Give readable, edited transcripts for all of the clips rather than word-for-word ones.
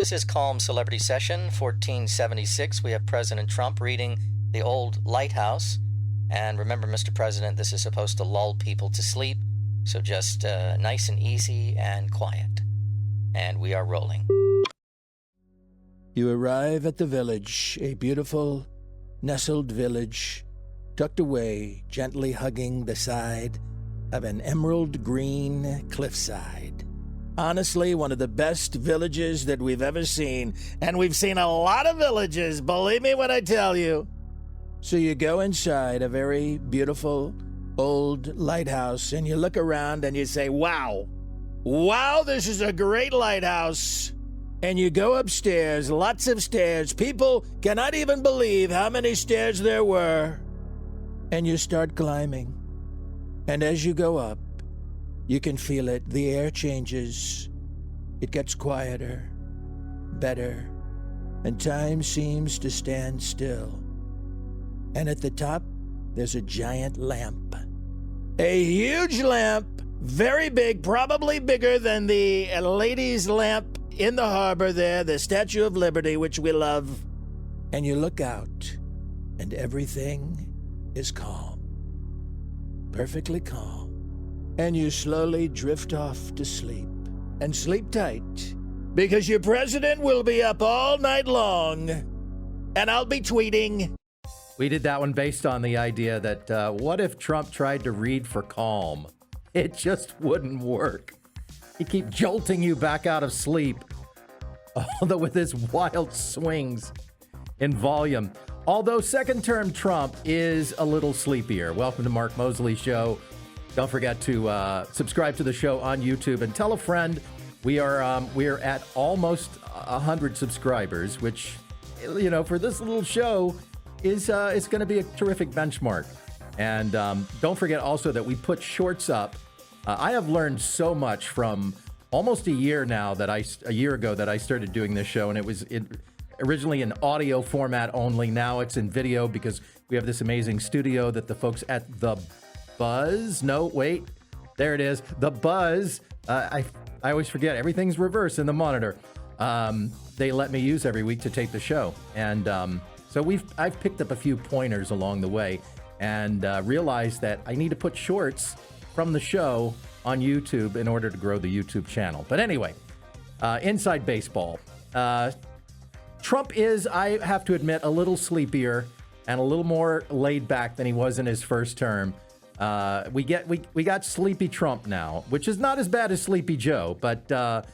This is Calm Celebrity Session 1476. We have President Trump reading The Old Lighthouse. And remember, Mr. President, this is supposed to lull people to sleep. So just nice and easy and quiet. And we are rolling. You arrive at the village, a beautiful, nestled village, tucked away, gently hugging the side of an emerald green cliffside. Honestly, one of the best villages that we've ever seen. And we've seen a lot of villages, believe me when I tell you. So you go inside a very beautiful old lighthouse and you look around and you say, wow, this is a great lighthouse. And you go upstairs, lots of stairs. People cannot even believe how many stairs there were. And you start climbing. And as you go up, you can feel it. The air changes. It gets quieter, better, and time seems to stand still. And at the top, there's a giant lamp. A huge lamp, very big, probably bigger than the ladies' lamp in the harbor there, the Statue of Liberty, which we love. And you look out, and everything is calm. Perfectly calm. And you slowly drift off to sleep. And sleep tight, because your president will be up all night long. And I'll be tweeting. We did that one based on the idea that what if Trump tried to read for calm? It just wouldn't work. He'd keep jolting you back out of sleep, although with his wild swings in volume. Although second-term Trump is a little sleepier. Welcome to Mark Mosley's show. Don't forget to subscribe to the show on YouTube and tell a friend. We are at almost 100 subscribers, which, you know, for this little show is going to be a terrific benchmark. And don't forget also that we put shorts up. I have learned so much from almost a year ago that I started doing this show, and it was originally in audio format only. Now it's in video because we have this amazing studio that the folks at The Buzz. No, wait. There it is. The Buzz. I always forget. Everything's reversed in the monitor. They let me use every week to tape the show. And so I've picked up a few pointers along the way and realized that I need to put shorts from the show on YouTube in order to grow the YouTube channel. But anyway, inside baseball. Trump is, I have to admit, a little sleepier and a little more laid back than he was in his first term. We got Sleepy Trump now, which is not as bad as Sleepy Joe, but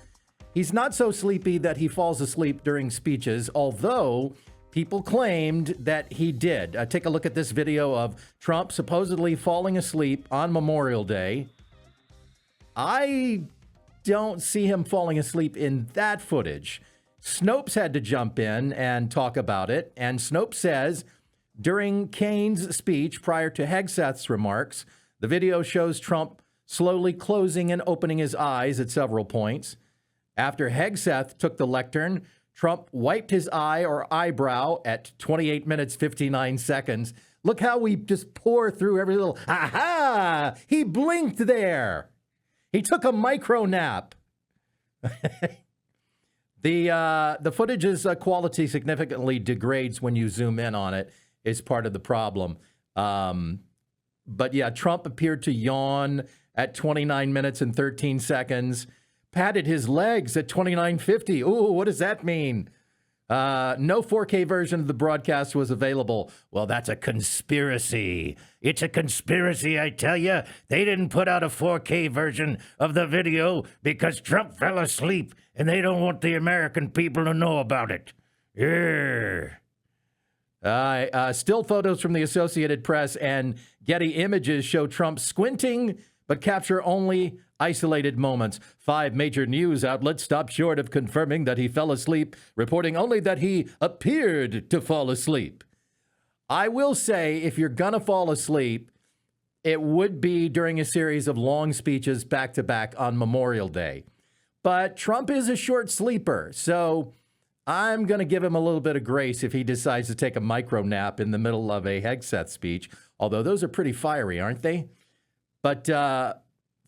he's not so sleepy that he falls asleep during speeches, although people claimed that he did. Take a look at this video of Trump supposedly falling asleep on Memorial Day. I don't see him falling asleep in that footage. Snopes had to jump in and talk about it, and Snopes says, during Kane's speech prior to Hegseth's remarks, the video shows Trump slowly closing and opening his eyes at several points. After Hegseth took the lectern, Trump wiped his eye or eyebrow at 28 minutes, 59 seconds. Look how we just pour through every little, aha! He blinked there. He took a micro nap. The footage's quality significantly degrades when you zoom in on it. Is part of the problem. But yeah, Trump appeared to yawn at 29 minutes and 13 seconds, patted his legs at 29:50. Ooh, what does that mean? No 4K version of the broadcast was available. Well, that's a conspiracy. It's a conspiracy, I tell you. They didn't put out a 4K version of the video because Trump fell asleep and they don't want the American people to know about it. Yeah. Still photos from the Associated Press and Getty Images show Trump squinting, but capture only isolated moments. 5 major news outlets stopped short of confirming that he fell asleep, reporting only that he appeared to fall asleep. I will say, if you're gonna fall asleep, it would be during a series of long speeches back-to-back on Memorial Day. But Trump is a short sleeper, so I'm going to give him a little bit of grace if he decides to take a micro nap in the middle of a Hegseth speech, although those are pretty fiery, aren't they? But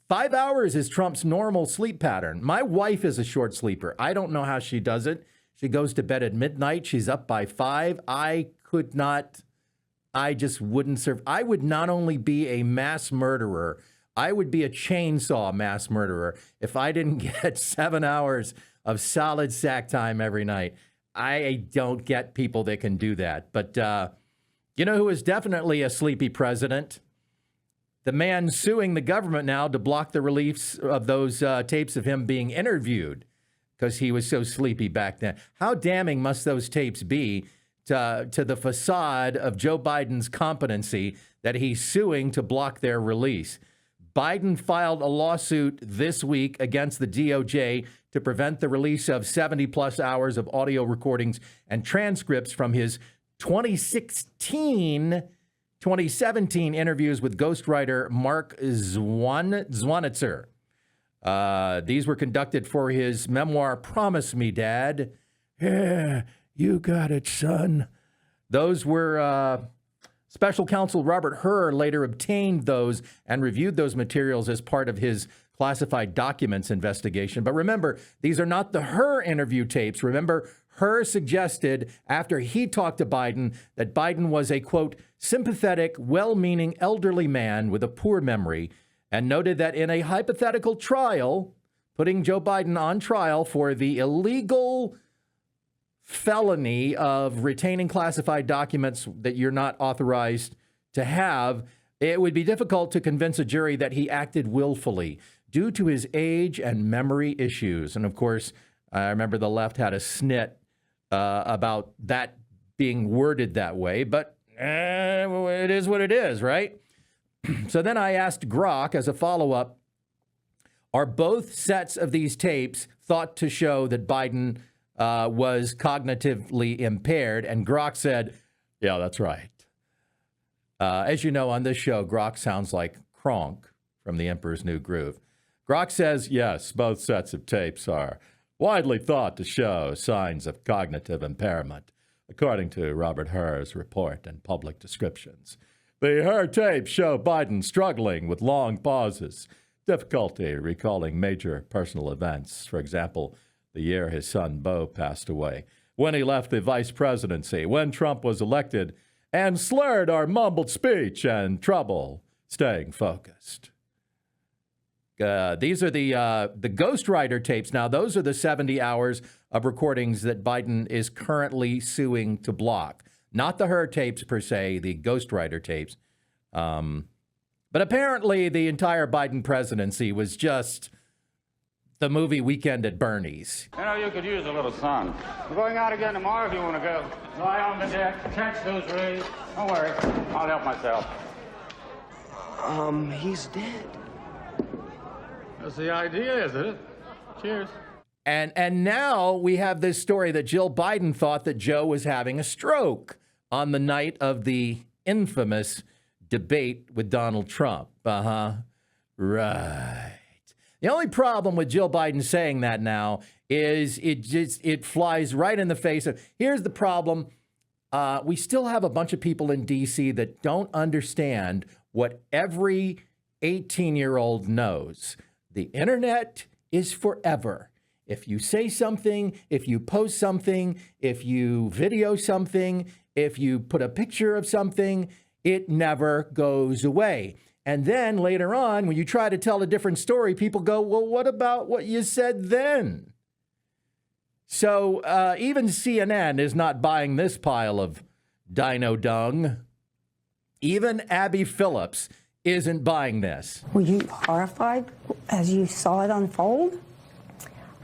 5 hours is Trump's normal sleep pattern. My wife is a short sleeper. I don't know how she does it. She goes to bed at midnight. She's up by 5. I could not. I just wouldn't serve. I would not only be a mass murderer, I would be a chainsaw mass murderer if I didn't get 7 hours of solid sack time every night. I don't get people that can do that. But you know who is definitely a sleepy president? The man suing the government now to block the release of those tapes of him being interviewed because he was so sleepy back then. How damning must those tapes be to the facade of Joe Biden's competency that he's suing to block their release? Biden filed a lawsuit this week against the DOJ to prevent the release of 70-plus hours of audio recordings and transcripts from his 2017 interviews with ghostwriter Mark Zwanitzer. These were conducted for his memoir, Promise Me, Dad. Yeah, you got it, son. Those were special counsel Robert Hur later obtained those and reviewed those materials as part of his classified documents investigation. But remember, these are not the Hur interview tapes. Remember, Hur suggested after he talked to Biden that Biden was a, quote, sympathetic, well-meaning elderly man with a poor memory, and noted that in a hypothetical trial, putting Joe Biden on trial for the illegal felony of retaining classified documents that you're not authorized to have, it would be difficult to convince a jury that he acted willfully due to his age and memory issues. And of course, I remember the left had a snit about that being worded that way, but it is what it is, right? So then I asked Grok as a follow-up, are both sets of these tapes thought to show that Biden was cognitively impaired? And Grok said, yeah, that's right. As you know, on this show, Grok sounds like Kronk from The Emperor's New Groove. Grok says, yes, both sets of tapes are widely thought to show signs of cognitive impairment, according to Robert Hur's report and public descriptions. The Hur tapes show Biden struggling with long pauses, difficulty recalling major personal events. For example, the year his son Beau passed away, when he left the vice presidency, when Trump was elected, and slurred or mumbled speech and trouble staying focused. These are the ghostwriter tapes. Now, those are the 70 hours of recordings that Biden is currently suing to block. Not the Hur tapes per se, the ghostwriter tapes. But apparently the entire Biden presidency was just the movie Weekend at Bernie's. You know, you could use a little sun. We're going out again tomorrow if you want to go. Lie on the deck, catch those rays. Don't worry, I'll help myself. He's dead. That's the idea, isn't it? Cheers. And now we have this story that Jill Biden thought that Joe was having a stroke on the night of the infamous debate with Donald Trump. Right. The only problem with Jill Biden saying that now is it flies right in the face of, here's the problem. We still have a bunch of people in D.C. that don't understand what every 18-year-old knows. The internet is forever. If you say something, if you post something, if you video something, if you put a picture of something, it never goes away. And then later on, when you try to tell a different story, people go, well, what about what you said then? So even CNN is not buying this pile of dino dung. Even Abby Phillips isn't buying this. Were you horrified as you saw it unfold?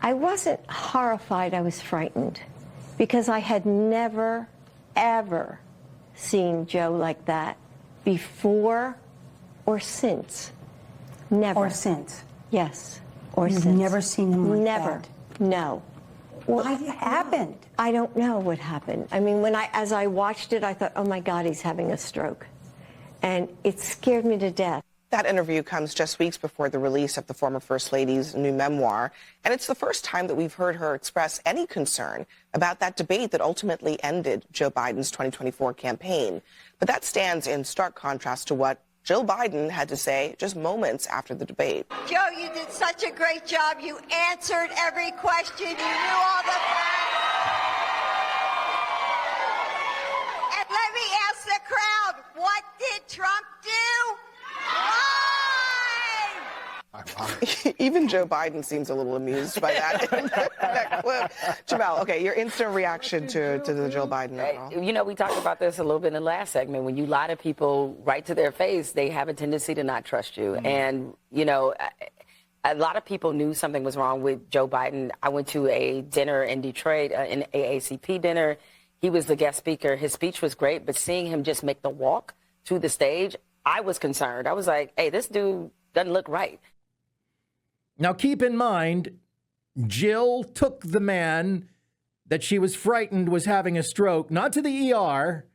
I wasn't horrified, I was frightened, because I had never, ever seen Joe like that before or since. Never. Or since? Yes, or You've since. never seen him like never. that? No. What happened? I don't know what happened. I mean, as I watched it, I thought, oh my God, he's having a stroke. And it scared me to death. That interview comes just weeks before the release of the former First Lady's new memoir, and it's the first time that we've heard her express any concern about that debate that ultimately ended Joe Biden's 2024 campaign. But that stands in stark contrast to what Jill Biden had to say just moments after the debate. Joe, you did such a great job. You answered every question. You knew all the facts. And let me ask the crowd, what did Trump do? Even Joe Biden seems a little amused by that clip. Jamal, okay, your instant reaction to the Jill Biden. You know, we talked about this a little bit in the last segment. When you lie to people right to their face, they have a tendency to not trust you. Mm-hmm. And, you know, a lot of people knew something was wrong with Joe Biden. I went to a dinner in Detroit, an AACP dinner. He was the guest speaker. His speech was great, but seeing him just make the walk to the stage, I was concerned. I was like, hey, this dude doesn't look right. Now, keep in mind, Jill took the man that she was frightened was having a stroke, not to the ER.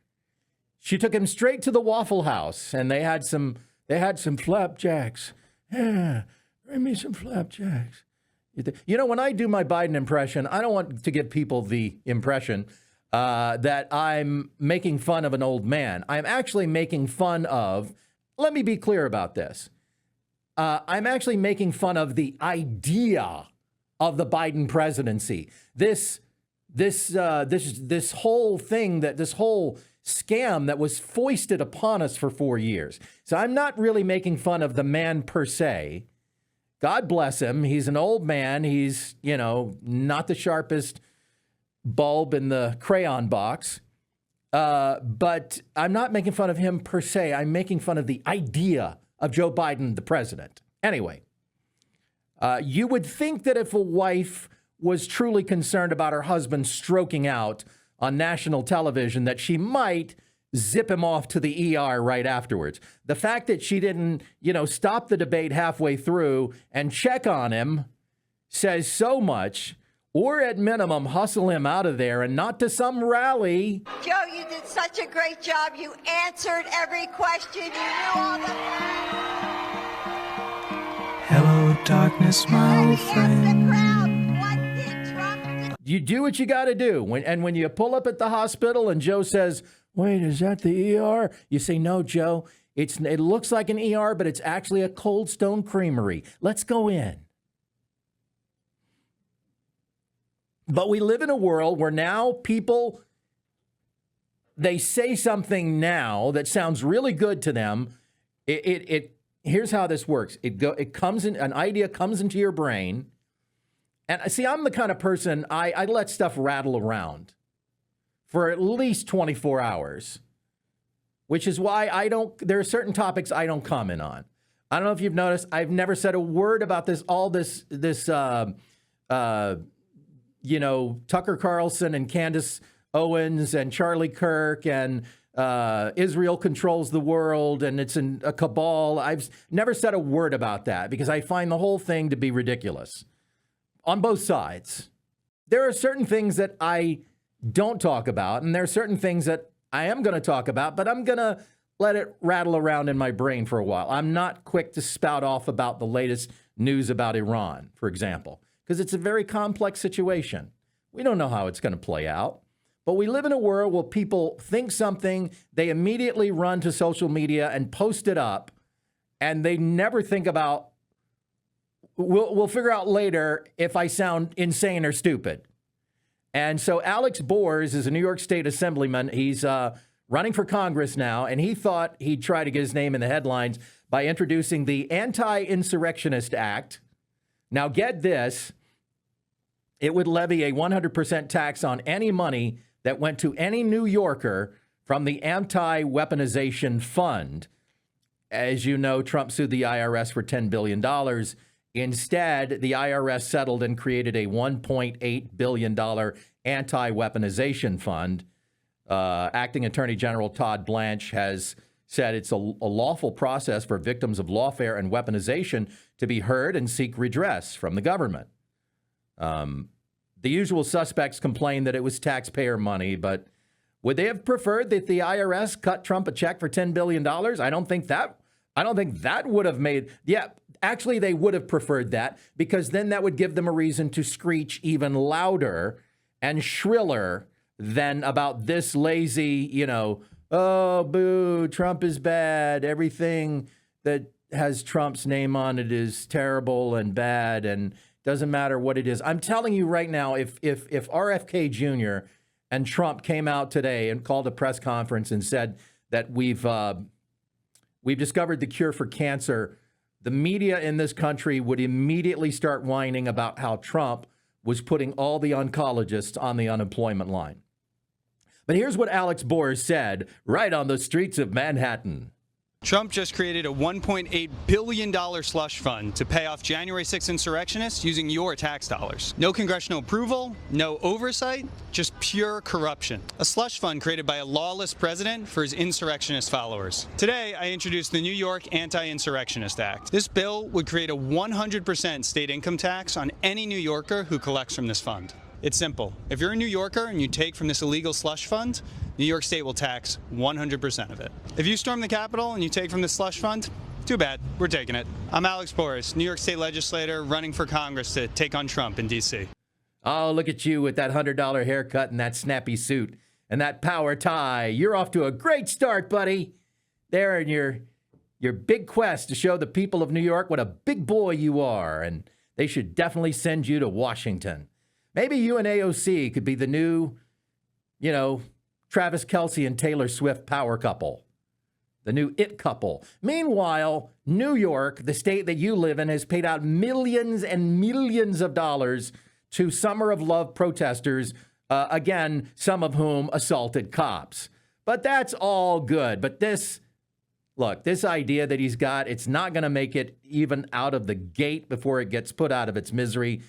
She took him straight to the Waffle House, and they had some flapjacks. Yeah, bring me some flapjacks. You know, when I do my Biden impression, I don't want to give people the impression that I'm making fun of an old man. I'm actually making fun of, let me be clear about this. I'm actually making fun of the idea of the Biden presidency. This whole thing, this whole scam that was foisted upon us for 4 years. So I'm not really making fun of the man per se. God bless him. He's an old man. He's, you know, not the sharpest bulb in the crayon box. But I'm not making fun of him per se. I'm making fun of the idea of Joe Biden, the president. Anyway, you would think that if a wife was truly concerned about her husband stroking out on national television, that she might zip him off to the ER right afterwards. The fact that she didn't, you know, stop the debate halfway through and check on him says so much, or at minimum, hustle him out of there and not to some rally. Joe, you did such a great job. You answered every question. You knew all the facts. Hello, darkness, my old friend. What did Trump do? You do what you got to do. When you pull up at the hospital and Joe says, wait, is that the ER? You say, no, Joe, it looks like an ER, but it's actually a Cold Stone Creamery. Let's go in. But we live in a world where now people, they say something now that sounds really good to them. Here's how this works. It comes in, an idea comes into your brain. And see, I'm the kind of person, I let stuff rattle around for at least 24 hours, which is why there are certain topics I don't comment on. I don't know if you've noticed, I've never said a word about this, you know, Tucker Carlson and Candace Owens and Charlie Kirk and Israel controls the world and it's a cabal. I've never said a word about that because I find the whole thing to be ridiculous on both sides. There are certain things that I don't talk about, and there are certain things that I am going to talk about, but I'm going to let it rattle around in my brain for a while. I'm not quick to spout off about the latest news about Iran, for example, because it's a very complex situation. We don't know how it's going to play out. But we live in a world where people think something, they immediately run to social media and post it up, and they never think about, we'll figure out later if I sound insane or stupid. And so Alex Bors is a New York State Assemblyman. He's running for Congress now, and he thought he'd try to get his name in the headlines by introducing the Anti-Insurrectionist Act. Now get this, it would levy a 100% tax on any money that went to any New Yorker from the Anti-Weaponization Fund. As you know, Trump sued the IRS for $10 billion. Instead, the IRS settled and created a $1.8 billion anti-weaponization fund. Acting Attorney General Todd Blanche has said it's a lawful process for victims of lawfare and weaponization to be heard and seek redress from the government. The usual suspects complained that it was taxpayer money, but would they have preferred that the IRS cut Trump a check for $10 billion? I don't think that would have made, actually they would have preferred that, because then that would give them a reason to screech even louder and shriller than about this lazy, Oh, boo, Trump is bad. Everything that has Trump's name on it is terrible and bad and doesn't matter what it is. I'm telling you right now, if RFK Jr. and Trump came out today and called a press conference and said that we've discovered the cure for cancer, the media in this country would immediately start whining about how Trump was putting all the oncologists on the unemployment line. But here's what Alex Gore said right on the streets of Manhattan. Trump just created a $1.8 billion slush fund to pay off January 6th insurrectionists using your tax dollars. No congressional approval, no oversight, just pure corruption. A slush fund created by a lawless president for his insurrectionist followers. Today, I introduced the New York Anti-Insurrectionist Act. This bill would create a 100% state income tax on any New Yorker who collects from this fund. It's simple. If you're a New Yorker and you take from this illegal slush fund, New York State will tax 100% of it. If you storm the Capitol and you take from the slush fund, too bad, we're taking it. I'm Alex Boris, New York State legislator running for Congress to take on Trump in D.C. Oh, look at you with that $100 haircut and that snappy suit and that power tie. You're off to a great start, buddy. There in your big quest to show the people of New York what a big boy you are, and they should definitely send you to Washington. Maybe you and AOC could be the new, Travis Kelce and Taylor Swift power couple, the new it couple. Meanwhile, New York, the state that you live in, has paid out millions and millions of dollars to Summer of Love protesters, again, some of whom assaulted cops. But that's all good. But this idea that he's got, it's not going to make it even out of the gate before it gets put out of its misery.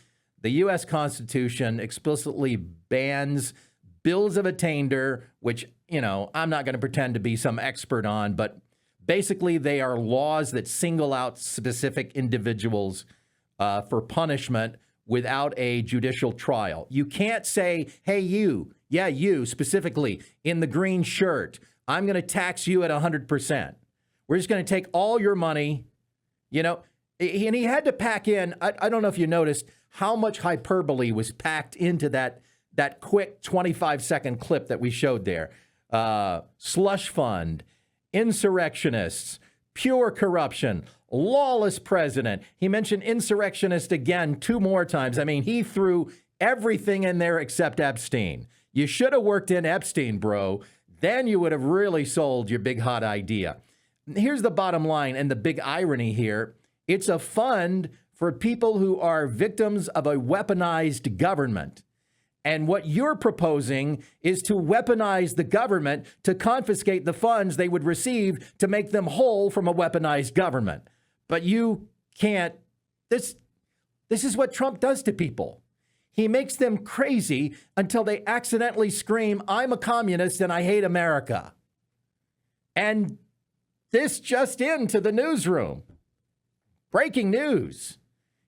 The U.S. Constitution explicitly bans bills of attainder, which, I'm not going to pretend to be some expert on, but basically they are laws that single out specific individuals for punishment without a judicial trial. You can't say, hey, you specifically in the green shirt, I'm going to tax you at 100%. We're just going to take all your money, and he had to pack in, I don't know if you noticed, how much hyperbole was packed into that quick 25-second clip that we showed there. Slush fund, insurrectionists, pure corruption, lawless president. He mentioned insurrectionist again 2 more times. I mean, he threw everything in there except Epstein. You should have worked in Epstein, bro. Then you would have really sold your big hot idea. Here's the bottom line and the big irony here. It's a fund for people who are victims of a weaponized government. And what you're proposing is to weaponize the government to confiscate the funds they would receive to make them whole from a weaponized government. But you can't. This is what Trump does to people. He makes them crazy until they accidentally scream, I'm a communist and I hate America. And this just into the newsroom. Breaking news.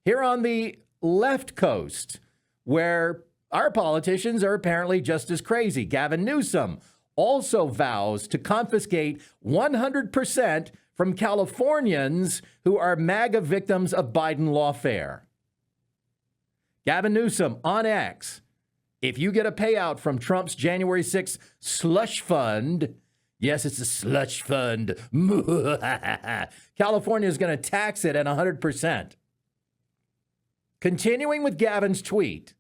Here on the left coast, where our politicians are apparently just as crazy. Gavin Newsom also vows to confiscate 100% from Californians who are MAGA victims of Biden lawfare. Gavin Newsom on X. If you get a payout from Trump's January 6th slush fund, yes, it's a slush fund. California is going to tax it at 100%. Continuing with Gavin's tweet,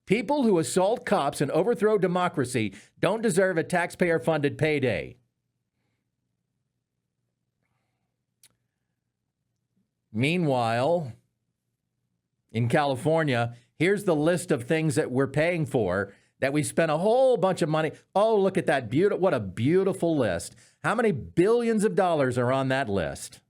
people who assault cops and overthrow democracy don't deserve a taxpayer-funded payday. Meanwhile, in California, here's the list of things that we're paying for that we spent a whole bunch of money. Oh, look at that. What a beautiful list. How many billions of dollars are on that list?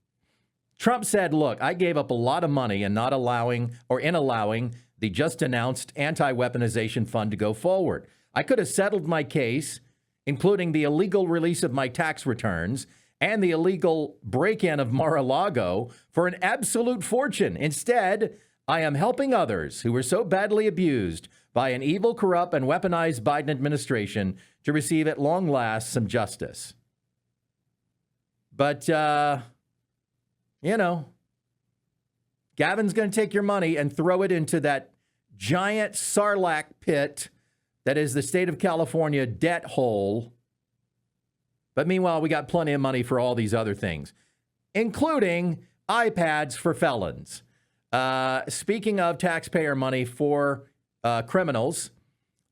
Trump said, look, I gave up a lot of money in allowing the just announced anti-weaponization fund to go forward. I could have settled my case, including the illegal release of my tax returns and the illegal break-in of Mar-a-Lago, for an absolute fortune. Instead, I am helping others who were so badly abused by an evil, corrupt, and weaponized Biden administration to receive at long last some justice. But, Gavin's going to take your money and throw it into that giant Sarlacc pit that is the state of California debt hole. But meanwhile, we got plenty of money for all these other things, including iPads for felons. Speaking of taxpayer money for criminals,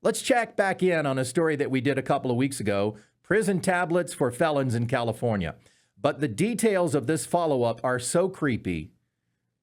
let's check back in on a story that we did a couple of weeks ago, prison tablets for felons in California. But the details of this follow-up are so creepy,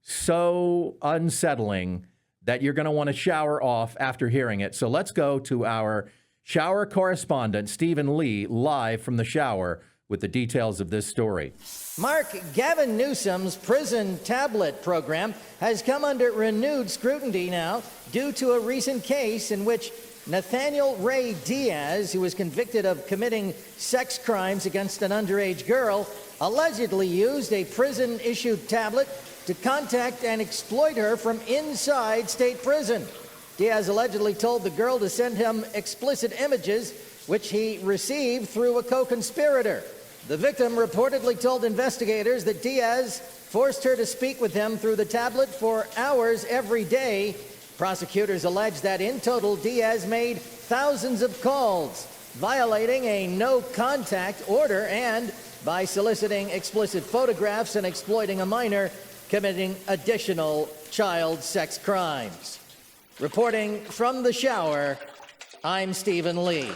so unsettling, that you're going to want to shower off after hearing it. So let's go to our shower correspondent, Stephen Lee, live from the shower with the details of this story. Mark, Gavin Newsom's prison tablet program has come under renewed scrutiny now due to a recent case in which Nathaniel Ray Diaz, who was convicted of committing sex crimes against an underage girl, allegedly used a prison-issued tablet to contact and exploit her from inside state prison. Diaz allegedly told the girl to send him explicit images, which he received through a co-conspirator. The victim reportedly told investigators that Diaz forced her to speak with him through the tablet for hours every day. Prosecutors allege that in total, Diaz made thousands of calls, violating a no-contact order and, by soliciting explicit photographs and exploiting a minor, committing additional child sex crimes. Reporting from the shower, I'm Stephen Lee.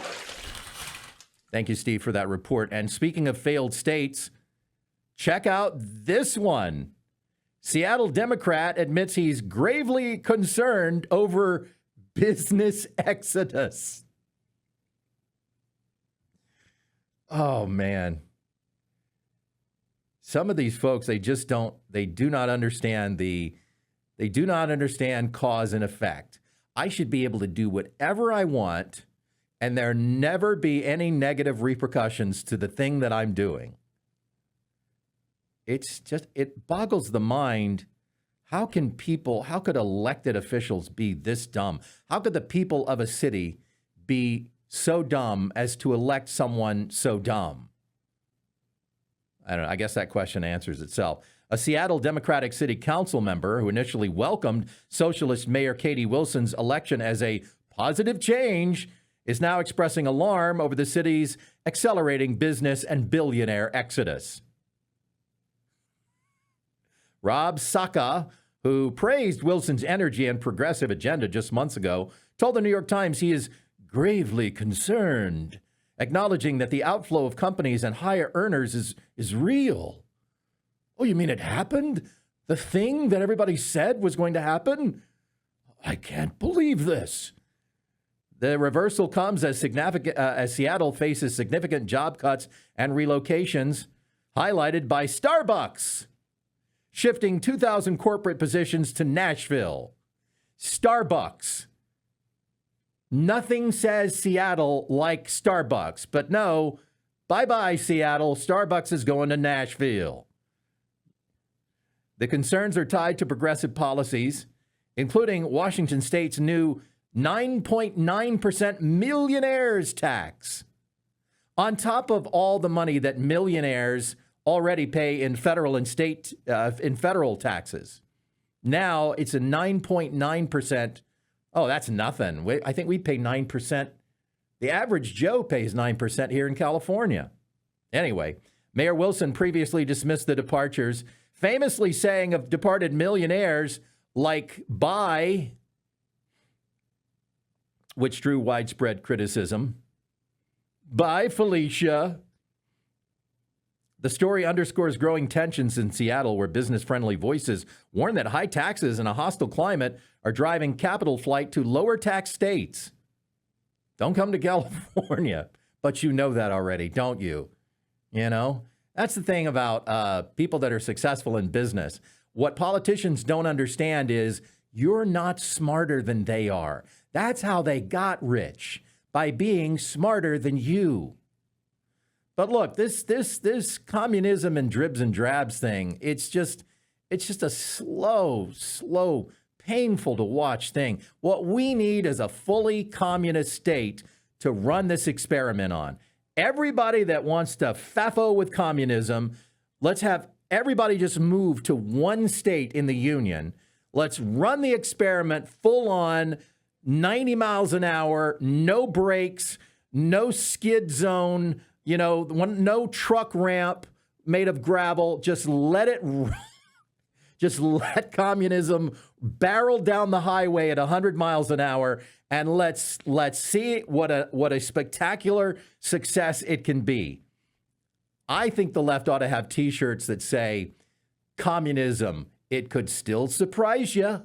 Thank you, Steve, for that report. And speaking of failed states, check out this one. Seattle Democrat admits he's gravely concerned over business exodus. Oh, man. Some of these folks, they do not understand cause and effect. I should be able to do whatever I want and there never be any negative repercussions to the thing that I'm doing. It boggles the mind. How could elected officials be this dumb? How could the people of a city be so dumb as to elect someone so dumb? I don't know. I guess that question answers itself. A Seattle Democratic City Council member who initially welcomed Socialist Mayor Katie Wilson's election as a positive change is now expressing alarm over the city's accelerating business and billionaire exodus. Rob Saka, who praised Wilson's energy and progressive agenda just months ago, told the New York Times he is gravely concerned, acknowledging that the outflow of companies and higher earners is real. Oh, you mean it happened? The thing that everybody said was going to happen? I can't believe this. The reversal comes as Seattle faces significant job cuts and relocations, highlighted by Starbucks shifting 2,000 corporate positions to Nashville. Starbucks. Nothing says Seattle like Starbucks, but no, bye-bye Seattle, Starbucks is going to Nashville. The concerns are tied to progressive policies, including Washington State's new 9.9% millionaires tax. On top of all the money that millionaires already pay in federal and state in federal taxes. Now it's a 9.9%. Oh, that's nothing. I think we pay 9%. The average Joe pays 9% here in California. Anyway, Mayor Wilson previously dismissed the departures, famously saying of departed millionaires like bye, which drew widespread criticism. Bye, Felicia. The story underscores growing tensions in Seattle, where business-friendly voices warn that high taxes and a hostile climate are driving capital flight to lower-tax states. Don't come to California, but you know that already, don't you? You know? That's the thing about people that are successful in business. What politicians don't understand is you're not smarter than they are. That's how they got rich, by being smarter than you. But look, this communism and dribs and drabs thing, it's just a slow, painful to watch thing. What we need is a fully communist state to run this experiment on. Everybody that wants to faffo with communism, let's have everybody just move to one state in the union. Let's run the experiment full on, 90 miles an hour, no brakes, no skid zone, no truck ramp made of gravel. Just let communism barrel down the highway at 100 miles an hour, and let's see what a spectacular success it can be. I think the left ought to have T-shirts that say, "Communism, it could still surprise you."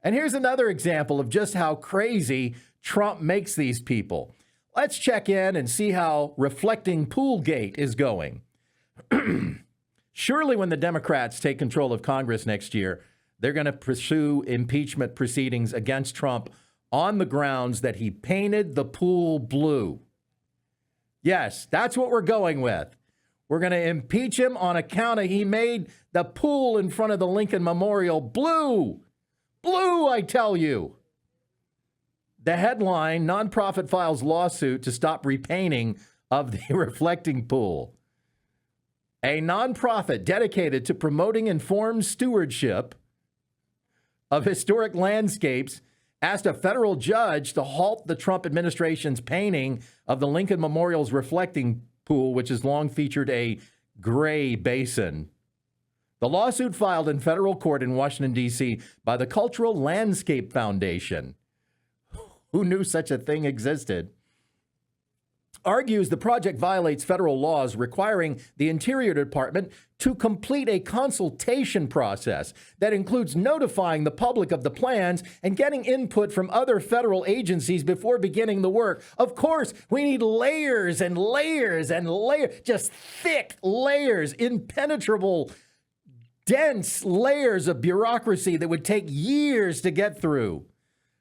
And here's another example of just how crazy Trump makes these people. Let's check in and see how reflecting Poolgate is going. Surely when the Democrats take control of Congress next year, they're going to pursue impeachment proceedings against Trump on the grounds that he painted the pool blue. Yes, that's what we're going with. We're going to impeach him on account of he made the pool in front of the Lincoln Memorial blue. Blue, I tell you. The headline, nonprofit files lawsuit to stop repainting of the reflecting pool. A nonprofit dedicated to promoting informed stewardship of historic landscapes asked a federal judge to halt the Trump administration's painting of the Lincoln Memorial's reflecting pool, which has long featured a gray basin. The lawsuit filed in federal court in Washington, D.C. by the Cultural Landscape Foundation, who knew such a thing existed, argues the project violates federal laws requiring the Interior Department to complete a consultation process that includes notifying the public of the plans and getting input from other federal agencies before beginning the work. Of course, we need layers and layers and layers, just thick layers, impenetrable, dense layers of bureaucracy that would take years to get through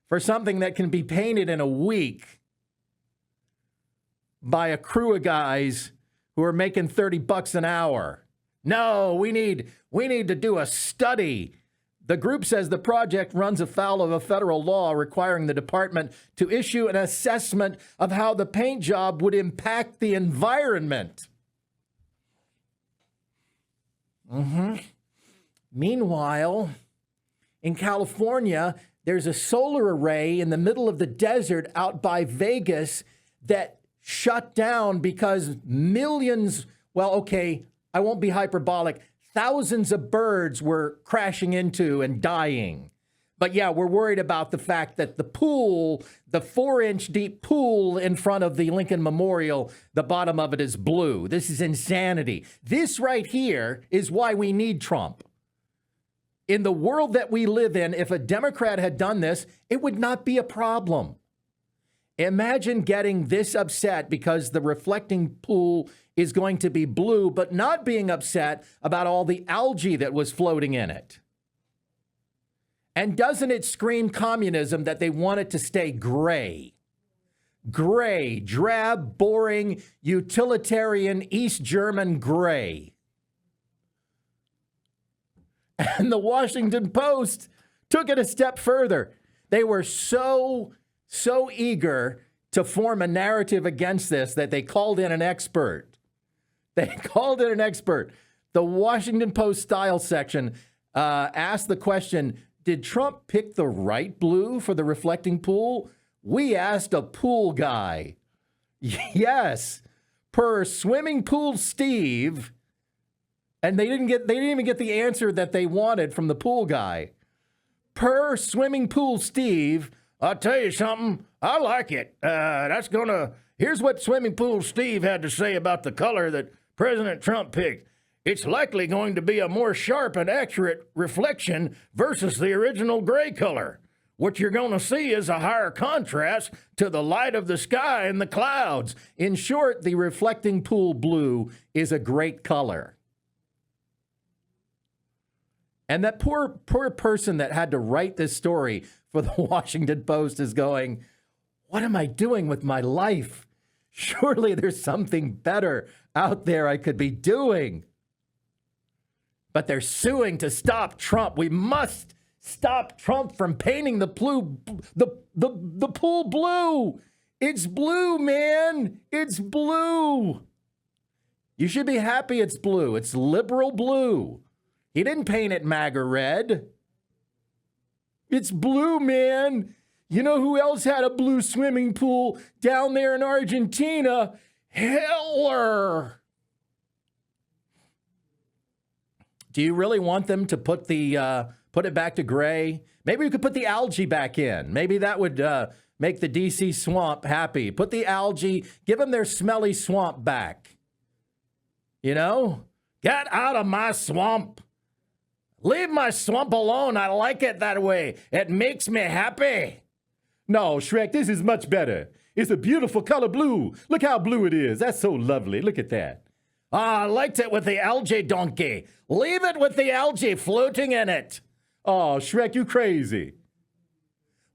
for something that can be painted in a week by a crew of guys who are making $30 an hour. No, we need to do a study. The group says the project runs afoul of a federal law requiring the department to issue an assessment of how the paint job would impact the environment. Meanwhile, in California, there's a solar array in the middle of the desert out by Vegas that shut down because millions, well, okay, I won't be hyperbolic, thousands of birds were crashing into and dying. But yeah, we're worried about the fact that the pool, the 4-inch deep pool in front of the Lincoln Memorial, the bottom of it is blue. This is insanity. This right here is why we need Trump. In the world that we live in, if a Democrat had done this, it would not be a problem. Imagine getting this upset because the reflecting pool is going to be blue, but not being upset about all the algae that was floating in it. And doesn't it scream communism that they want it to stay gray? Gray, drab, boring, utilitarian, East German gray. And the Washington Post took it a step further. They were so eager to form a narrative against this that they called in an expert. The Washington Post style section asked the question, did Trump pick the right blue for the reflecting pool? We asked a pool guy. Yes, per Swimming Pool Steve. And they didn't even get the answer that they wanted from the pool guy. Per Swimming Pool Steve, I'll tell you something, I like it. Here's what Swimming Pool Steve had to say about the color that President Trump picked. It's likely going to be a more sharp and accurate reflection versus the original gray color. What you're going to see is a higher contrast to the light of the sky and the clouds. In short, the reflecting pool blue is a great color. And that poor person that had to write this story for the Washington Post is going, what am I doing with my life? Surely there's something better out there I could be doing. But they're suing to stop Trump. We must stop Trump from painting the pool blue. It's blue, man. It's blue. You should be happy it's blue. It's liberal blue. He didn't paint it MAGA red. It's blue, man. You know who else had a blue swimming pool down there in Argentina? Hitler. Do you really want them to put it back to gray? Maybe we could put the algae back in. Maybe that would make the DC swamp happy. Put the algae, give them their smelly swamp back. You know? Get out of my swamp. Leave my swamp alone. I like it that way. It makes me happy. No, Shrek, this is much better. It's a beautiful color blue. Look how blue it is. That's so lovely. Look at that. Ah, I liked it with the algae, donkey. Leave it with the algae floating in it. Oh, Shrek, you crazy.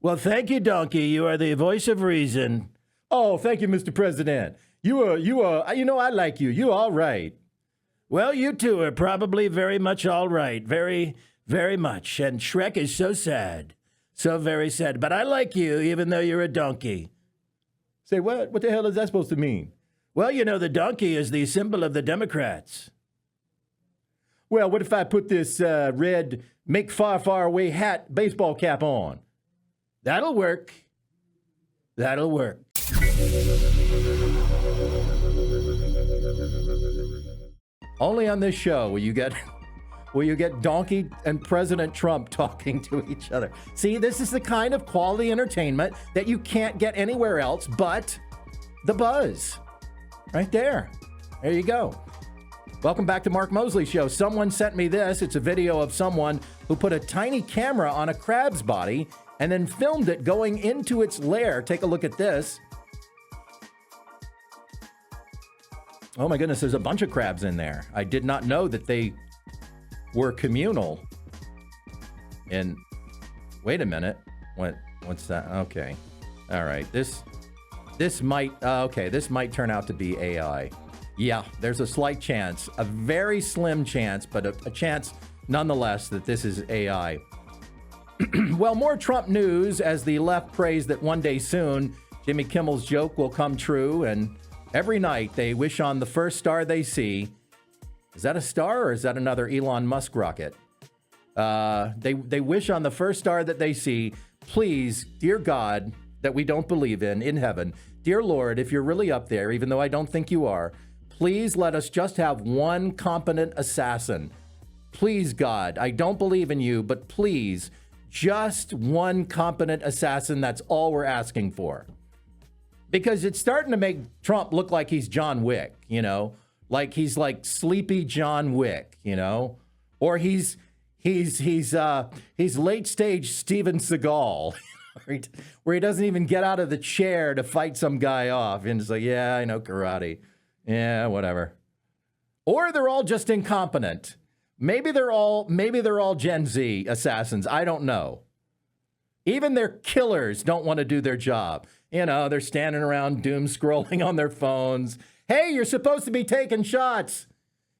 Well, thank you, donkey. You are the voice of reason. Oh, thank you, Mr. President. You are, I like you. You're all right. Well, you two are probably very much all right. Very, very much. And Shrek is so sad. So very sad. But I like you, even though you're a donkey. Say what? What the hell is that supposed to mean? Well, you know, the donkey is the symbol of the Democrats. Well, what if I put this red make far, far away hat baseball cap on? That'll work. That'll work. Only on this show will you get Donkey and President Trump talking to each other. See, this is the kind of quality entertainment that you can't get anywhere else but the buzz. Right there. There you go. Welcome back to Mark Mosley Show. Someone sent me this. It's a video of someone who put a tiny camera on a crab's body and then filmed it going into its lair. Take a look at this. Oh my goodness, there's a bunch of crabs in there. I did not know that they were communal. And wait a minute. What's that? Okay. All right. This might turn out to be AI. Yeah, there's a slight chance, a very slim chance, but a chance nonetheless that this is AI. Well, more Trump news as the left prays that one day soon Jimmy Kimmel's joke will come true, and every night they wish on the first star they see. Is that a star or is that another Elon Musk rocket? They wish on the first star that they see, please, dear God, that we don't believe in heaven, dear Lord, if you're really up there, even though I don't think you are, please let us just have one competent assassin. Please, God, I don't believe in you, but please, just one competent assassin. That's all we're asking for. Because it's starting to make Trump look like he's John Wick, you know, like he's like sleepy John Wick, you know, or he's late stage Steven Seagal, where he doesn't even get out of the chair to fight some guy off, and it's like, yeah, I know karate, yeah, whatever. Or they're all just incompetent. Maybe they're all Gen Z assassins. I don't know. Even their killers don't want to do their job. You know, they're standing around doom scrolling on their phones. Hey, you're supposed to be taking shots.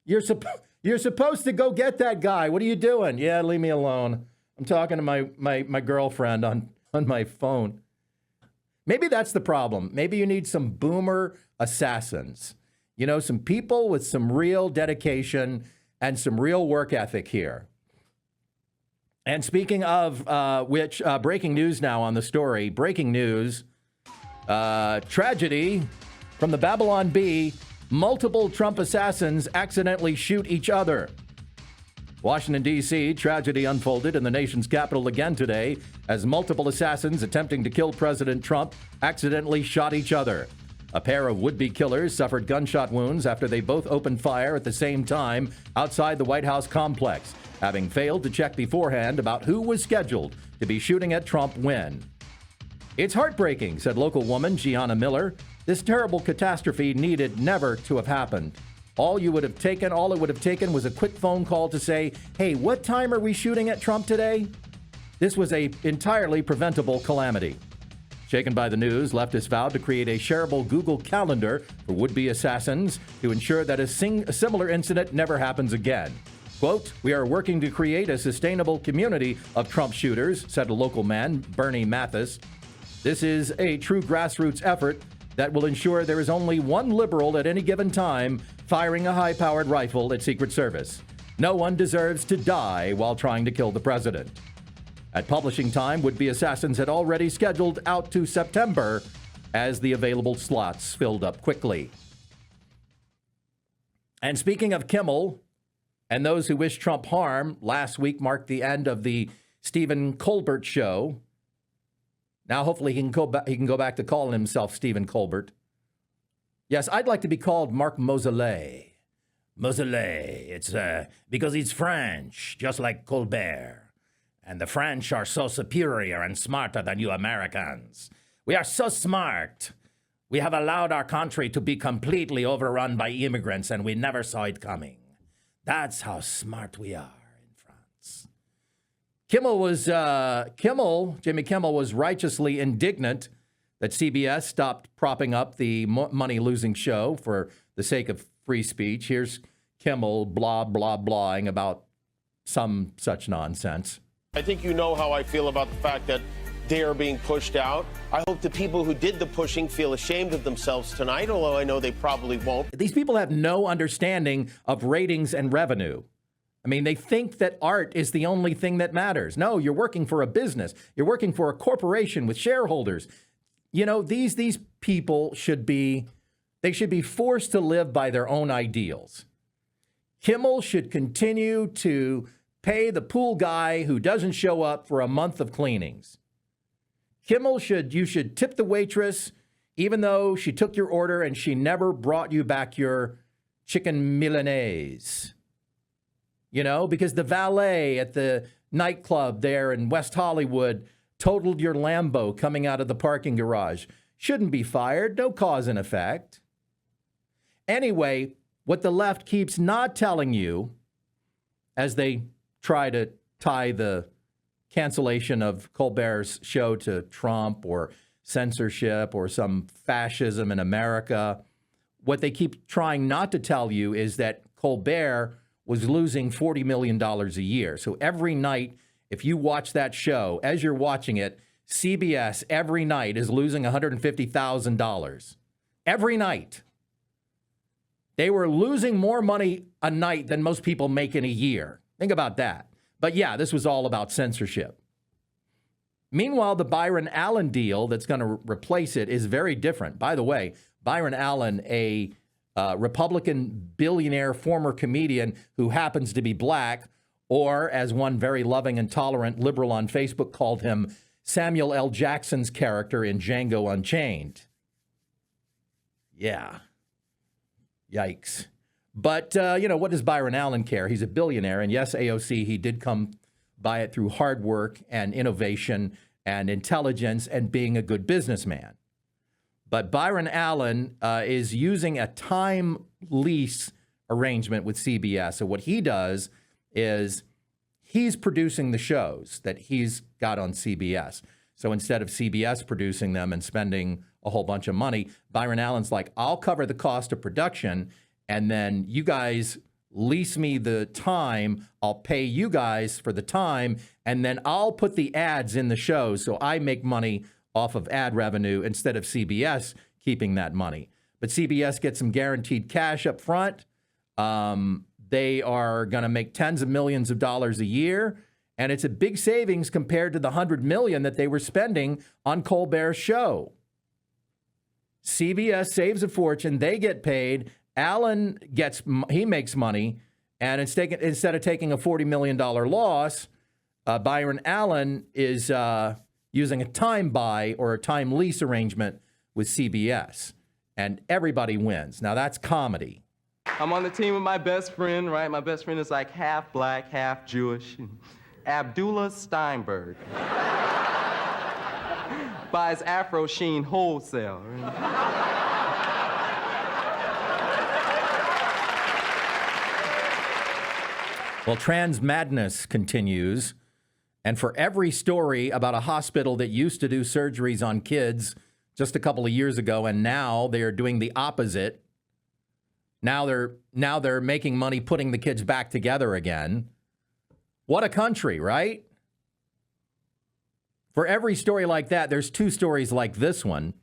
You're supposed to go get that guy. What are you doing? Yeah, leave me alone. I'm talking to my girlfriend on my phone. Maybe that's the problem. Maybe you need some boomer assassins. You know, some people with some real dedication and some real work ethic here. And speaking of which, breaking news now on the story. Breaking news. Tragedy from the Babylon Bee. Multiple Trump assassins accidentally shoot each other. Washington, D.C., tragedy unfolded in the nation's capital again today as multiple assassins attempting to kill President Trump accidentally shot each other. A pair of would-be killers suffered gunshot wounds after they both opened fire at the same time outside the White House complex, having failed to check beforehand about who was scheduled to be shooting at Trump when. It's heartbreaking, said local woman Gianna Miller. This terrible catastrophe needed never to have happened. All it would have taken was a quick phone call to say, hey, what time are we shooting at Trump today? This was an entirely preventable calamity. Shaken by the news, leftists vowed to create a shareable Google Calendar for would-be assassins to ensure that a similar incident never happens again. Quote, we are working to create a sustainable community of Trump shooters, said a local man, Bernie Mathis. This is a true grassroots effort that will ensure there is only one liberal at any given time firing a high-powered rifle at Secret Service. No one deserves to die while trying to kill the president. At publishing time, Would-Be Assassins had already scheduled out to September as the available slots filled up quickly. And speaking of Kimmel and those who wish Trump harm, last week marked the end of the Stephen Colbert show. Now, hopefully, he can go back to calling himself Stephen Colbert. Yes, I'd like to be called Marc Moseley. Moseley. It's because he's French, just like Colbert. And the French are so superior and smarter than you Americans. We are so smart. We have allowed our country to be completely overrun by immigrants, and we never saw it coming. That's how smart we are in France. Jimmy Kimmel was righteously indignant that CBS stopped propping up the money-losing show for the sake of free speech. Here's Kimmel blah, blah, blahing about some such nonsense. I think you know how I feel about the fact that they are being pushed out. I hope the people who did the pushing feel ashamed of themselves tonight, although I know they probably won't. These people have no understanding of ratings and revenue. I mean, they think that art is the only thing that matters. No, you're working for a business. You're working for a corporation with shareholders. You know, these people should be forced to live by their own ideals. Kimmel should continue to pay the pool guy who doesn't show up for a month of cleanings. Kimmel you should tip the waitress, even though she took your order and she never brought you back your chicken Milanese. You know, because the valet at the nightclub there in West Hollywood totaled your Lambo coming out of the parking garage. Shouldn't be fired. No cause and effect. Anyway, what the left keeps not telling you as they try to tie the cancellation of Colbert's show to Trump or censorship or some fascism in America, what they keep trying not to tell you is that Colbert was losing $40 million a year. So every night, if you watch that show, as you're watching it, CBS every night is losing $150,000. Every night. They were losing more money a night than most people make in a year. Think about that. But yeah, this was all about censorship. Meanwhile, the Byron Allen deal that's going to replace it is very different. By the way, Byron Allen, a Republican billionaire former comedian who happens to be black, or as one very loving and tolerant liberal on Facebook called him, Samuel L. Jackson's character in Django Unchained. Yeah. Yikes. But, what does Byron Allen care? He's a billionaire. And yes, AOC, he did come by it through hard work and innovation and intelligence and being a good businessman. But Byron Allen is using a time lease arrangement with CBS. So what he does is he's producing the shows that he's got on CBS. So instead of CBS producing them and spending a whole bunch of money, Byron Allen's like, I'll cover the cost of production, and then you guys lease me the time. I'll pay you guys for the time, and then I'll put the ads in the shows so I make money off of ad revenue instead of CBS keeping that money. But CBS gets some guaranteed cash up front. They are going to make tens of millions of dollars a year, and it's a big savings compared to the $100 million that they were spending on Colbert's show. CBS saves a fortune. They get paid. Allen he makes money, and instead of taking a $40 million loss, Byron Allen is using a time buy or a time lease arrangement with CBS, and everybody wins. Now that's comedy. I'm on the team with my best friend, right? My best friend is like half black, half Jewish. Abdullah Steinberg. Buys Afro Sheen wholesale. Well, trans madness continues. And for every story about a hospital that used to do surgeries on kids just a couple of years ago, and now they are doing the opposite. Now they're making money putting the kids back together again. What a country, right? For every story like that, there's two stories like this one.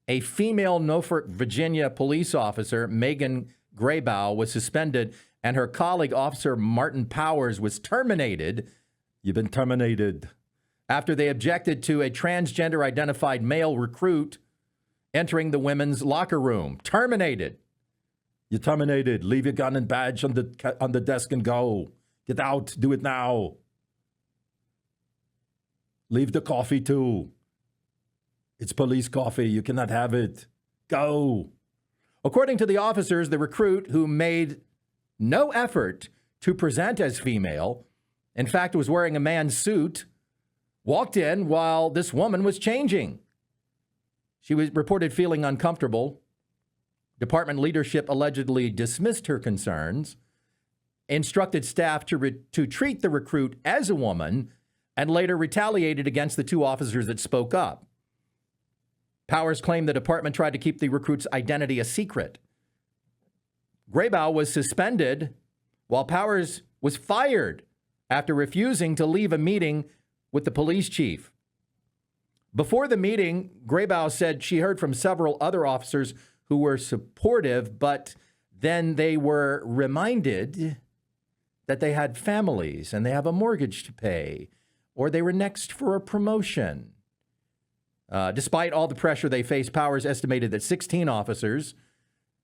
A female Norfolk, Virginia police officer, Megan Graybow, was suspended, and her colleague, Officer Martin Powers, was terminated. You've been terminated. after they objected to a transgender identified male recruit entering the women's locker room. Terminated. You're terminated. Leave your gun and badge on the desk and go. Get out. Do it now. Leave the coffee too. It's police coffee. You cannot have it. Go. According to the officers, the recruit, who made no effort to present as female, in fact was wearing a man's suit, walked in while this woman was changing. She was reported feeling uncomfortable. Department leadership allegedly dismissed her concerns, instructed staff to treat the recruit as a woman, and later retaliated against the two officers that spoke up. Powers claimed the department tried to keep the recruit's identity a secret. Graybow was suspended while Powers was fired after refusing to leave a meeting with the police chief. Before the meeting, Graybow said she heard from several other officers who were supportive, but then they were reminded that they had families and they have a mortgage to pay, or they were next for a promotion. Despite all the pressure they faced, Powers estimated that 16 officers,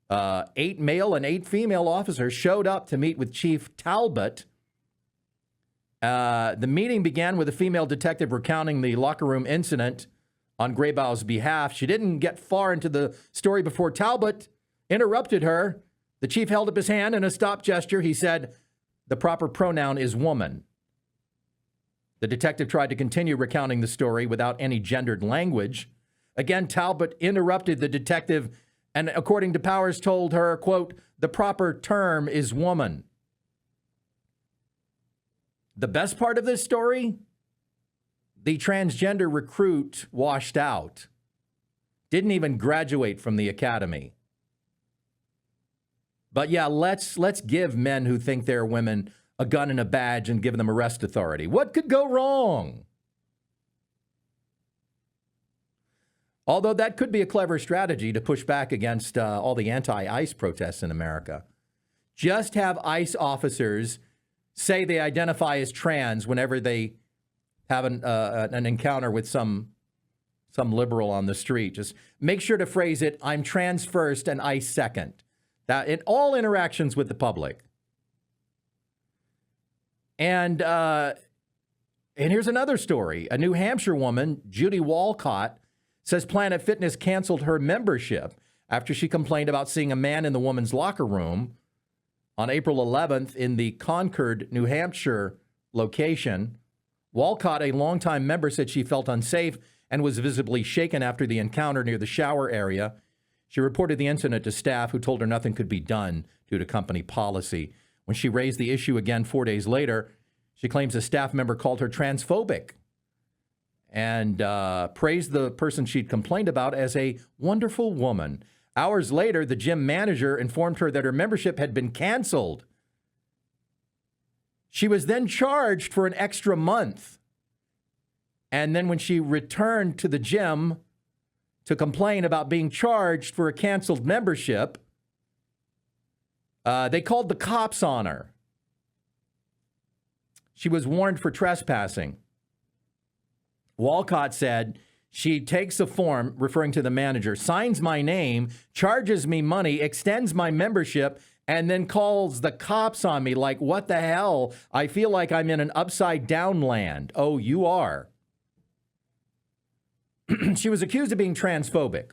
8 male and 8 female officers, showed up to meet with Chief Talbot. The meeting began with a female detective recounting the locker room incident on Graybow's behalf. She didn't get far into the story before Talbot interrupted her. The chief held up his hand in a stop gesture. He said, "The proper pronoun is woman." The detective tried to continue recounting the story without any gendered language. Again, Talbot interrupted the detective and, according to Powers, told her, quote, "The proper term is woman." The best part of this story? The transgender recruit washed out. Didn't even graduate from the academy. But yeah, let's give men who think they're women a gun and a badge and give them arrest authority. What could go wrong? Although that could be a clever strategy to push back against all the anti-ICE protests in America. Just have ICE officers say they identify as trans whenever they have an encounter with some liberal on the street. Just make sure to phrase it, "I'm trans first and ICE second." That in all interactions with the public. And here's another story. A New Hampshire woman, Judy Walcott, says Planet Fitness canceled her membership after she complained about seeing a man in the woman's locker room on April 11th in the Concord, New Hampshire location. Walcott, a longtime member, said she felt unsafe and was visibly shaken after the encounter near the shower area. She reported the incident to staff, who told her nothing could be done due to company policy. When she raised the issue again 4 days later, she claims a staff member called her transphobic and praised the person she'd complained about as a wonderful woman. Hours later, the gym manager informed her that her membership had been canceled. She was then charged for an extra month. And then when she returned to the gym to complain about being charged for a canceled membership, they called the cops on her. She was warned for trespassing. Walcott said she takes a form, referring to the manager, signs my name, charges me money, extends my membership, and then calls the cops on me. Like, what the hell? I feel like I'm in an upside down land. Oh, you are. She was accused of being transphobic.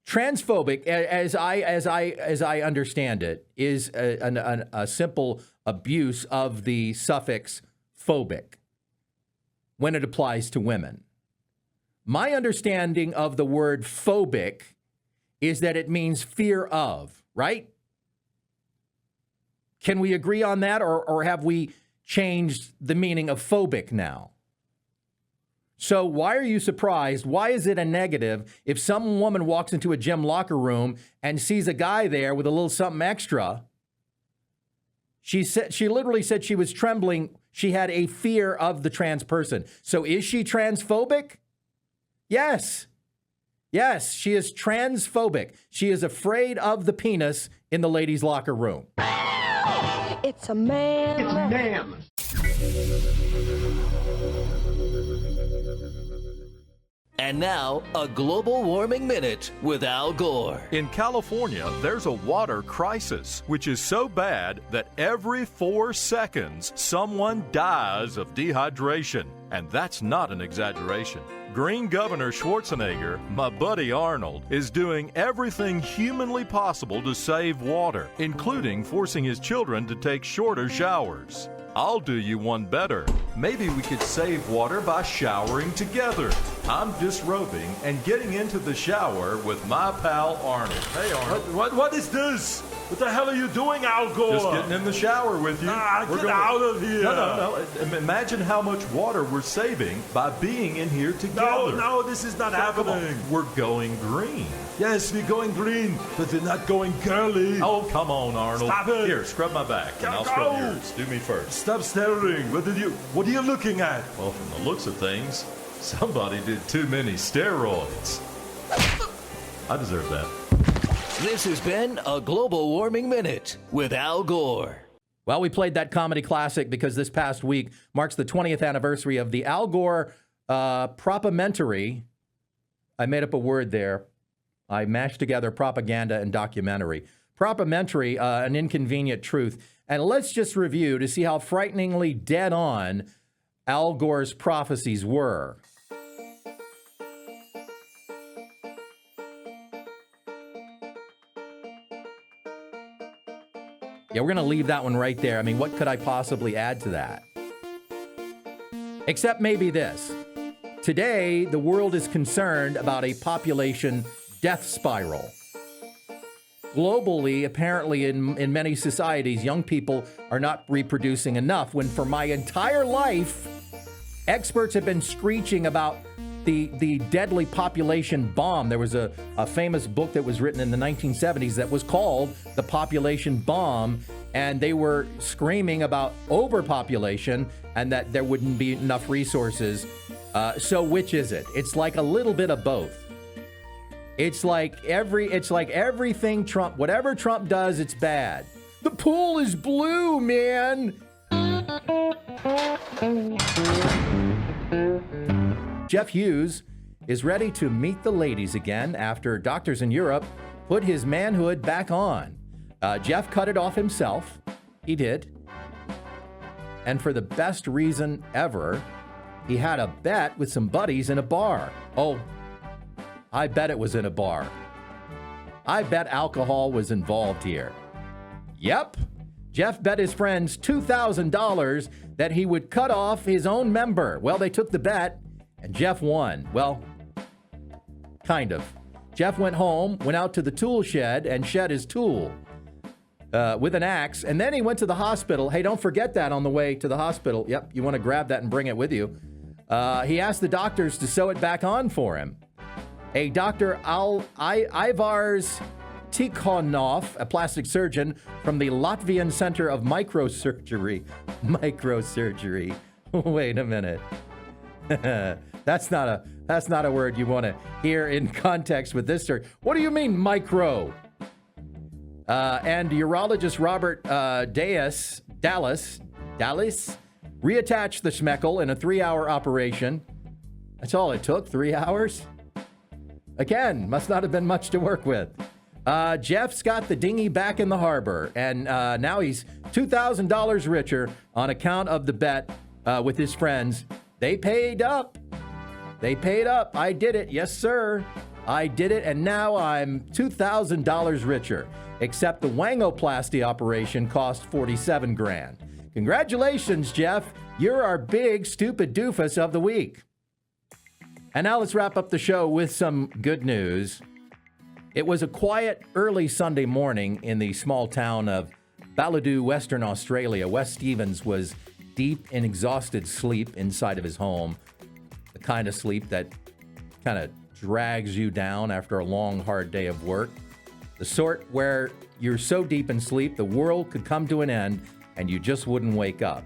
Transphobic, as I understand it, is a simple abuse of the suffix phobic when it applies to women. My understanding of the word phobic is that it means fear of, right? Can we agree on that, or have we changed the meaning of phobic now? So why are you surprised? Why is it a negative if some woman walks into a gym locker room and sees a guy there with a little something extra? She literally said she was trembling. She had a fear of the trans person. So is she transphobic? Yes. Yes, she is transphobic. She is afraid of the penis in the ladies' locker room. It's a man. It's a man. And now, a global warming minute with Al Gore. In California, there's a water crisis, which is so bad that every 4 seconds, someone dies of dehydration. And that's not an exaggeration. Green Governor Schwarzenegger, my buddy Arnold, is doing everything humanly possible to save water, including forcing his children to take shorter showers. I'll do you one better. Maybe we could save water by showering together. I'm disrobing and getting into the shower with my pal Arnold. Hey, Arnold. What is this? What the hell are you doing, Al Gore? Just getting in the shower with you. Get out of here. No. Imagine how much water we're saving by being in here together. No, this is not happening. We're going green. Yes, we're going green, but we're not going curly. Oh, come on, Arnold. Stop it. Here, scrub my back, and I'll scrub yours. Do me first. Stop staring. What are you looking at? Well, from the looks of things, somebody did too many steroids. I deserve that. This has been a Global Warming Minute with Al Gore. Well, we played that comedy classic because this past week marks the 20th anniversary of the Al Gore propamentary. I made up a word there. I mashed together propaganda and documentary. Propamentary, an inconvenient truth. And let's just review to see how frighteningly dead on Al Gore's prophecies were. Yeah, we're going to leave that one right there. I mean, what could I possibly add to that? Except maybe this. Today, the world is concerned about a population death spiral. Globally, apparently in many societies, young people are not reproducing enough, when for my entire life, experts have been screeching about the deadly population bomb. There was a famous book that was written in the 1970s that was called The Population Bomb, and they were screaming about overpopulation and that there wouldn't be enough resources. So which is it? It's like a little bit of both. It's like everything Trump, whatever Trump does, it's bad. The pool is blue, man. Jeff Hughes is ready to meet the ladies again after doctors in Europe put his manhood back on. Jeff cut it off himself. He did. And for the best reason ever, he had a bet with some buddies in a bar. Oh, I bet it was in a bar. I bet alcohol was involved here. Yep. Jeff bet his friends $2,000 that he would cut off his own member. Well, they took the bet, and Jeff won. Well, kind of. Jeff went home, went out to the tool shed, and shed his tool with an axe, and then he went to the hospital. Hey, don't forget that on the way to the hospital. Yep, you want to grab that and bring it with you. He asked the doctors to sew it back on for him. A Dr. Ivars Tikhonov, a plastic surgeon from the Latvian Center of Microsurgery. Microsurgery. Wait a minute. That's not a word you want to hear in context with this story. What do you mean micro? And urologist Robert Dallas reattached the schmeckle in a 3-hour operation. That's all it took, 3 hours? Again, must not have been much to work with. Jeff's got the dinghy back in the harbor, and now he's $2,000 richer on account of the bet with his friends. They paid up. I did it. Yes, sir. I did it, and now I'm $2,000 richer. Except the wangoplasty operation cost $47,000. Congratulations, Jeff. You're our big stupid doofus of the week. And now let's wrap up the show with some good news. It was a quiet early Sunday morning in the small town of Balladoo, Western Australia. Wes Stevens was deep in exhausted sleep inside of his home, the kind of sleep that kind of drags you down after a long, hard day of work, the sort where you're so deep in sleep the world could come to an end and you just wouldn't wake up.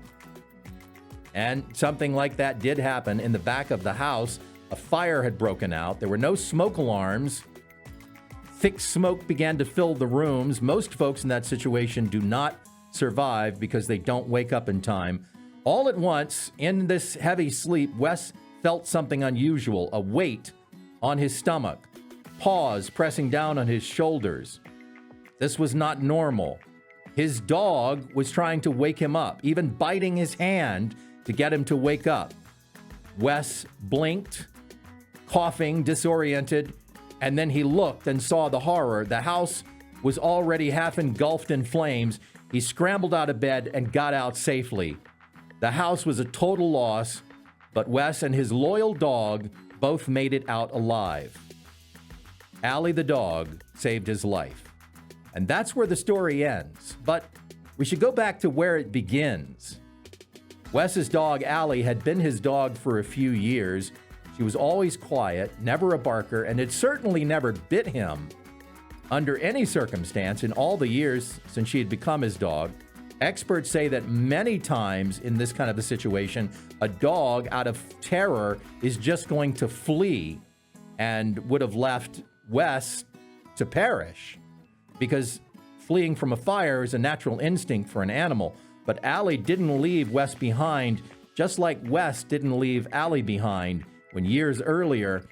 And something like that did happen in the back of the house. A fire had broken out. There were no smoke alarms. Thick smoke began to fill the rooms. Most folks in that situation do not survive because they don't wake up in time. All at once, in this heavy sleep, Wes felt something unusual, a weight on his stomach, paws pressing down on his shoulders. This was not normal. His dog was trying to wake him up, even biting his hand to get him to wake up. Wes blinked, coughing, disoriented, and then he looked and saw the horror. The house was already half engulfed in flames. He scrambled out of bed and got out safely. The house was a total loss, but Wes and his loyal dog both made it out alive. Allie the dog saved his life. And that's where the story ends. But we should go back to where it begins. Wes's dog, Allie, had been his dog for a few years. She was always quiet, never a barker, and had certainly never bit him under any circumstance in all the years since she had become his dog. Experts say that many times in this kind of a situation, a dog out of terror is just going to flee and would have left Wes to perish, because fleeing from a fire is a natural instinct for an animal. But Allie didn't leave Wes behind, just like Wes didn't leave Allie behind when years earlier,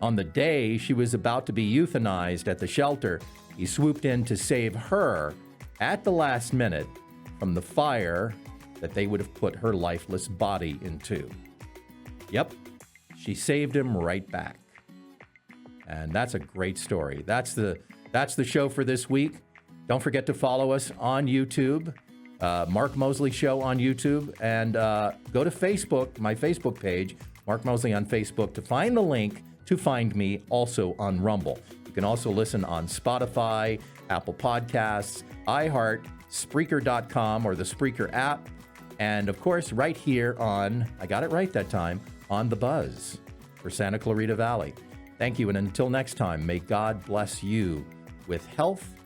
on the day she was about to be euthanized at the shelter, he swooped in to save her at the last minute from the fire that they would have put her lifeless body into. Yep, she saved him right back. And that's a great story. That's the show for this week. Don't forget to follow us on YouTube, Mark Mosley Show on YouTube, and go to Facebook, my Facebook page, Mark Mosley on Facebook, to find the link to find me also on Rumble. You can also listen on Spotify, Apple Podcasts, iHeart, Spreaker.com, or the Spreaker app, and of course right here on, I got it right that time, on The Buzz for Santa Clarita Valley. Thank you, and until next time, may God bless you with health,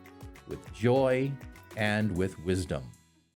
with joy, and with wisdom.